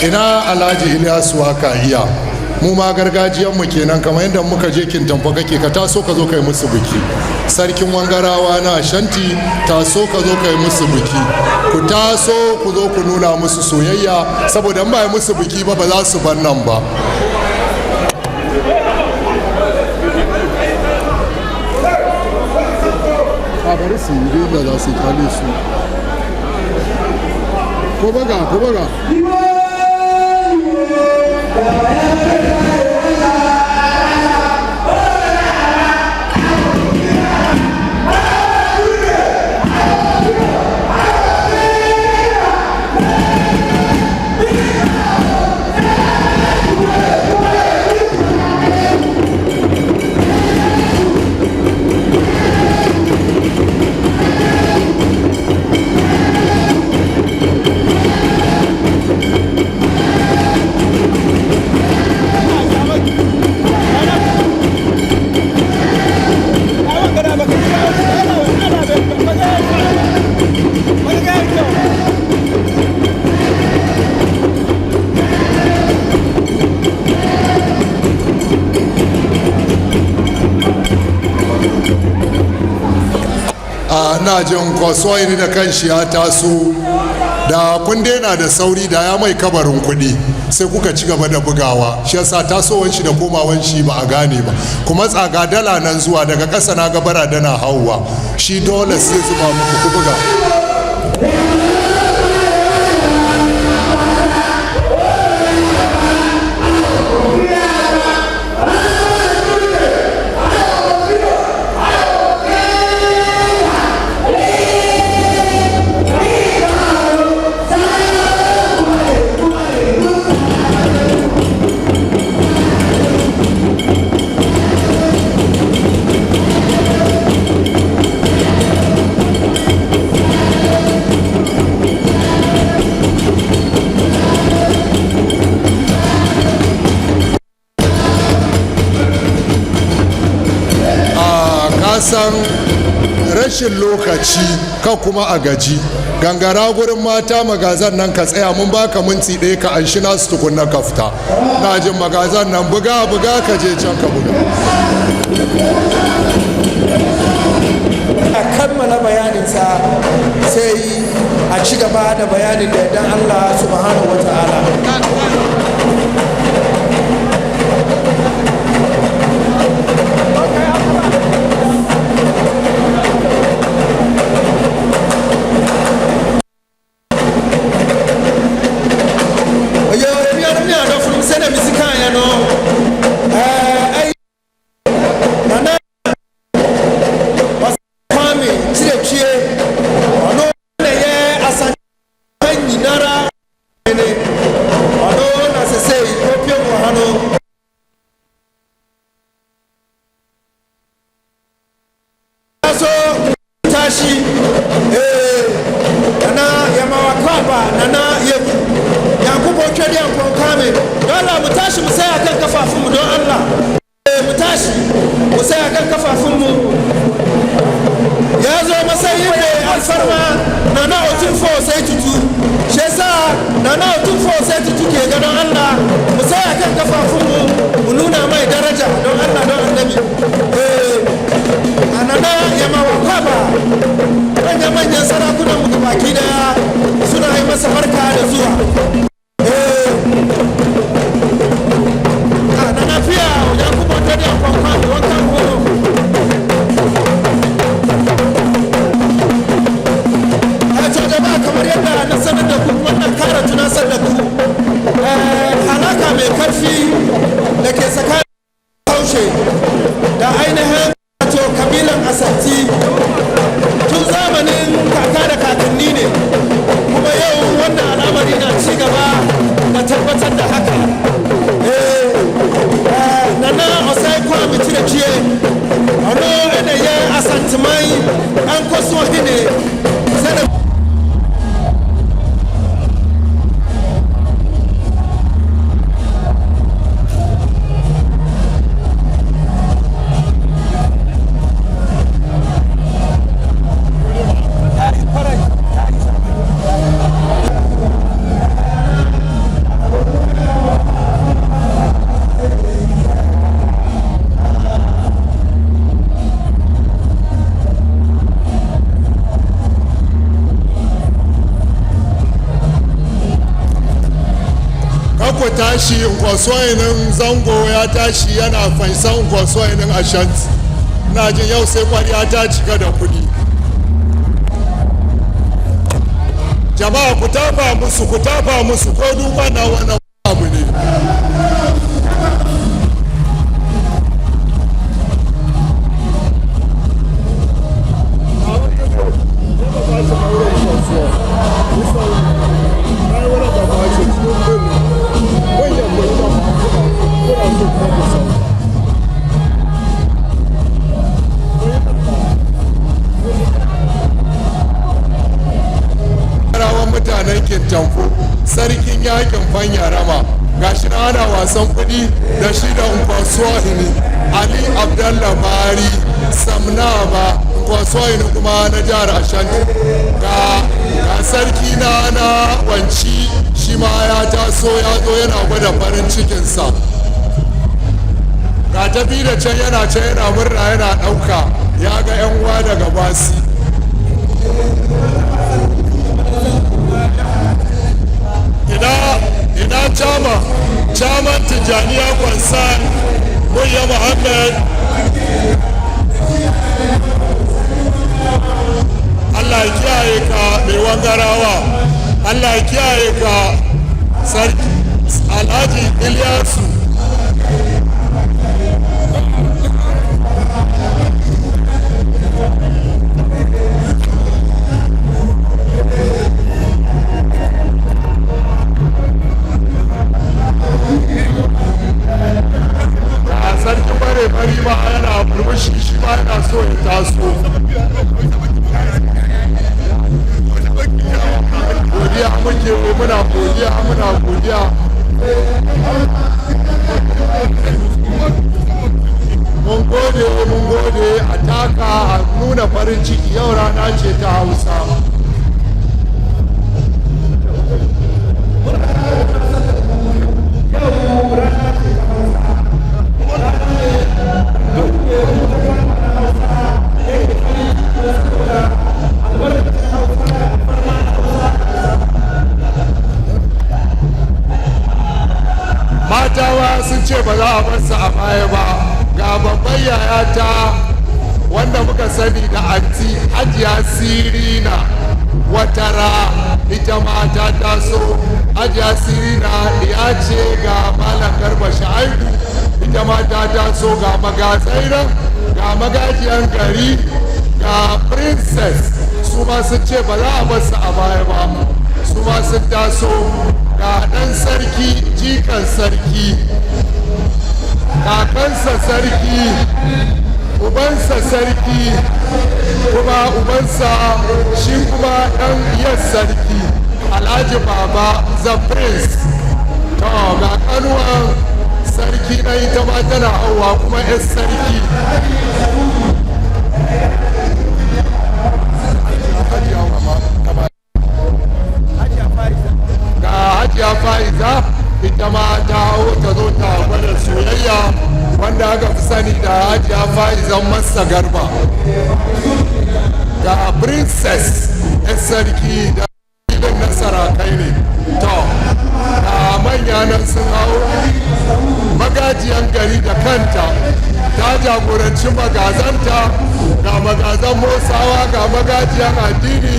ina Alhaji Ilyasu waka iya mu ma gargajiyan mu kenan kamar yadda muka je Kintamfa kake ka taso ka zo kai musu biki sarkin wangarawa na Ashanti taso ka zo kai musu biki ku taso ku zo ku nuna musu soyayya saboda in ba musu biki ba za su bar nan ba bari su yi da za su kale su ko baga na jin kwasoyi da kanshi ya taso da kun daina da sauri da ya mai kabarin kuɗi sai kuka ci gaba da bugawa shi yasa tasowar shi da komawan shi ba a gane ba kuma tsaga dala nan zuwa daga ƙasa na gabara dana hauwa shi dole sai zuba muku ku buga san rashin lokaci ka kuma a gaji gangara gurin mata magazan nan ka tsaya mun baka minti ɗaya ka an shi nasu tukunna ka fita na jin magazan nan buga ka je can ka buga a kammala bayaninsa sai a ci gaba da bayanin da dan Allah subhanahu wa ta'ala ku tashi kwasoyinin zango ya tashi yana faisan kwasoyinin ashanti. Na jin yau sai kwariya ta cika da kuɗi. Jama'a ku tafa musu ko duba na wani abu ne. Sarkin yakin Fanyarama gashi na ana wasan kudi da shi da Nkwasohini Ali Abdallah Mari Samnama Nkwasohini kuma na jihar Ashanti. Ga sarki na wanci shi ma ya taso ya zo yana gwada farin cikinsa. Ga tafi da can yana murna yana ɗauka ya ga 'yan uwa daga basi. ina chairman Tijaniya Concern Muya Muhammad. Allah ya kiyaye ka mai wangarawa, Allah ya kiyaye ka sarki Alhaji Ilyasu. Sarki bare bari ma yana burbushi shi ma yana so ya taso. Godiya muke muna godiya. Mun gode a taka a nuna farin ciki yau rana ce ta Hausa. Matawa sun ce ba za a bar su a baya ba. Ga babban yayata wanda muka sani da anti Hajiya Sirina Watara, ita ma ta taso. Hajiya Sirina ya ce ga Malam Garba Shaibu, ita ma ta taso. Ga magazairan, ga magajiyan gari, ga princess, su ma sun ce ba za a bar su a baya ba, su ma sun taso. Ga ɗan sarki, jikan sarki, kakansa sarki, ubansa sarki, kuma ubansa shi kuma ɗan iyar sarki, Alhaji Baba the Prince. To ga kanuwan sarki na ita ma tana hauwa kuma 'yar sarki. Ga Hajiya Faiza ita ma ta hau ta zo ta gwada soyayya wanda aka fi sani da Hajiya Faizan Massa Garba. Ga princess 'yan sarki da ilin nasara kai ne. To ga manya nan sun hau, magajiyan gari da kanta ta jagoranci magazanta, ga magazan Musawa, ga magajiyan addini.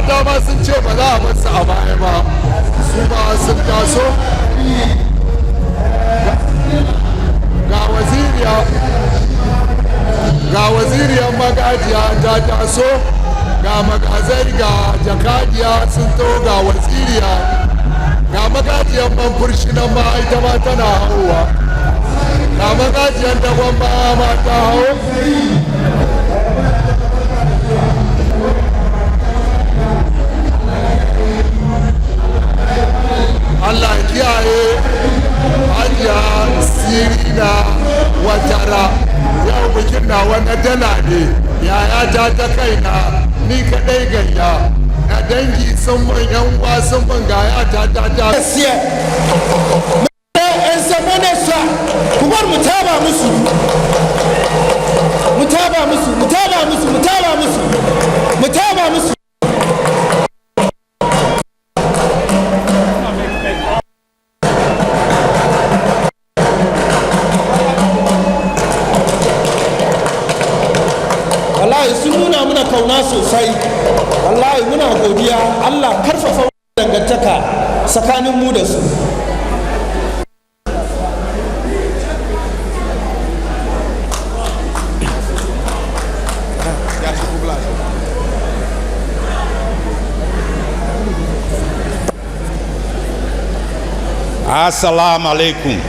Dama sun ce ba za a basu a baya ba, su ba sun taso. Ga waziriyar magajiya ta taso, ga magazai, ga jakadiya sun to, ga waziriya, ga magajiyar manfurshi nan ma ita ma tana hauwa, ga magajiyar dagon ma ta hau. Allah kiyaye Hajiya Sirina Watara. Yau bikin na wani dala ne, yaya ta kaina ni kadai gayya. A dangi sun mun yan uwa sun mun ga ya ta. En zamane sa kuma mu taba musu. kauna sosai wallahi muna godiya Allah karfafa dangantaka tsakanin mu da su. Assalamu alaikum.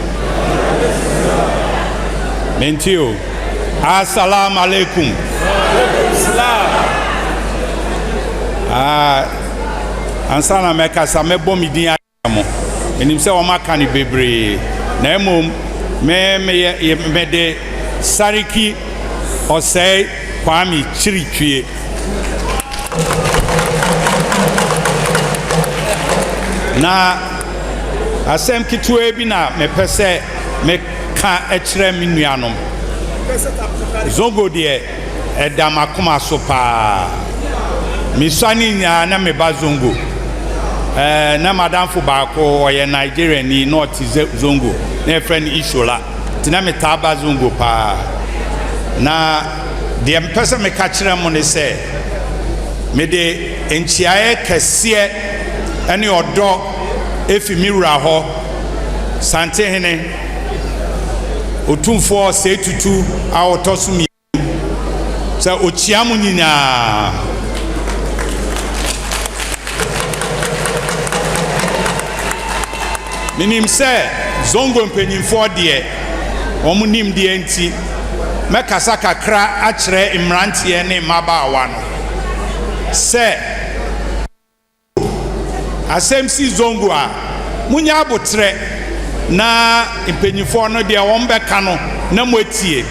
Mentio. Assalamu alaikum. Ansana meka sa mebo midin ayamo. Enim se o maka ni bebre. Na emom me de Sariki Osei Kwami Chiritwie. Na asem kitwe bi na mepese me ka ekire minuanom Zongo de edamakoma so pa misani nya na me ba Zongo na madam fo ba ko oye Nigeria ni North Zongo na friend Ishola tina me taba Zongo pa na de mpese me ka kire mo ne se me de enchiae kese ene odo efi miwura ho sante hene otumfo se tutu a otosu mi sa ochiamu nyina minim se Zongo mpanyimfo de omunim de enti mekasa kakra a kire imrantie ne mabaawa no se asem si Zongo a munya abotre na impanyifo no de won beka no na motie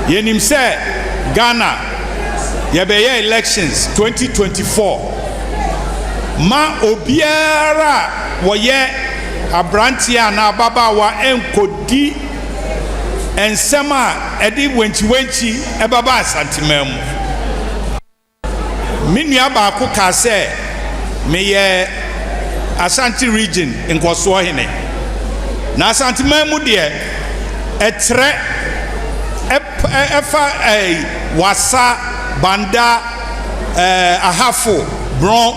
yenim se Ghana yebeye elections 2024 ma obiara woye abrantia na babawa enkodi ensema edi wenchi ebaba asantemam minua ba ko ka se meye Ashanti region nkoso hene na Ashanti mamu de etre efa wasa banda ahafo bron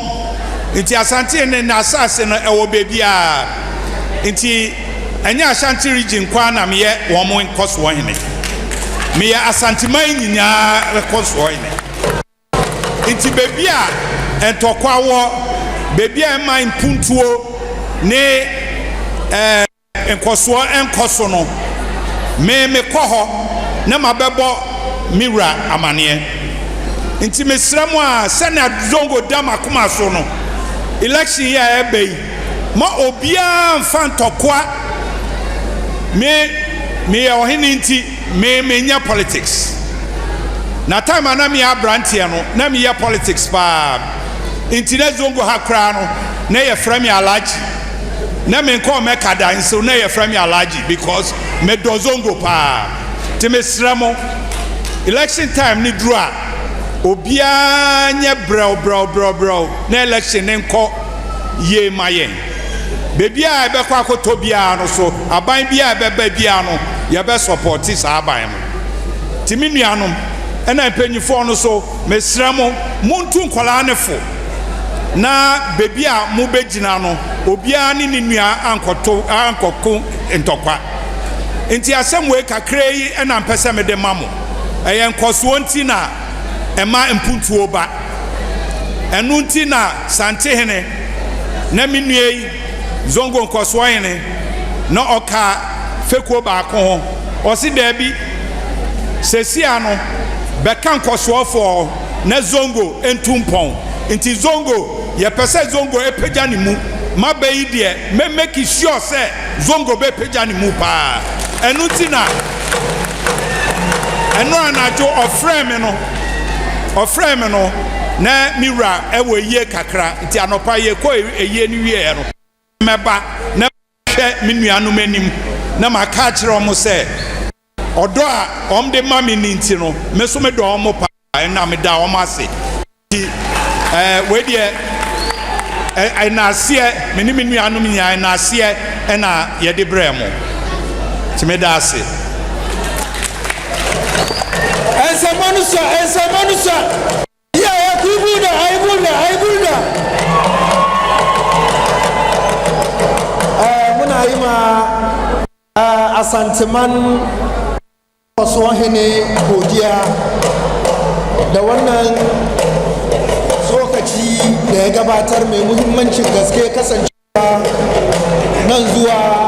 nti Ashanti ne na asase no ewo bebia nti anya Ashanti region kwa na meye wo mo nkoso hene meye Ashanti man nyinya nkoso hene nti bebia entokwa wo baby I mind puntuo ne enkoso enkoso no me koho na mabebo miwura amane nti mesramo a sena Zongo dama kuma so no election ya ebei ma obia mfa ntokwa me ohini nti me nya politics na time na me abrantie no na me ya politics pa inti na Zongo hakra no na ye frame alaji na me nko me kada nso na ye frame alaji because me do Zongo pa te me sramo election time ni dru a obia nye bro na election nko ye mayen bebia e be kwa akoto bia no so aban bia e be bia no ye be support sa aban no ti me nuanom ena mpanyifo no so me sramo muntu nkola ne fo na bebi a mu begina no obia ni nua ankoko ntokwa enti asem we kakra yi na mpese me de mamo eye nkoso nti na ema mpuntuo ba enu nti na sante hene na menua yi Zongo nkoso hene na oka fekuo ba ko ho osi da bi sesia no beka nkoso fo na Zongo entumpon nti Zongo ye pese Zongo epeja ni mu mabeyi de me make sure say Zongo be peja ni mu pa enu ti na enu anajo oframe no na miwura ewo yie kakra nti anopa ye ko eyie ni wie no meba na hwe minuanom anim na maka kire omo say odo a omde mami ni nti no me so me do omo pa na me da omo ase we de na asie me ni minuanom nya na asie na ye de bremo ti me da ase ensamanusha iyaye ku buda ai buda muna yi ma asantiman Hausa-Youth godiya da wannan tsokaci da ya gabatar mai muhimmancin gaske kasancewa nan zuwa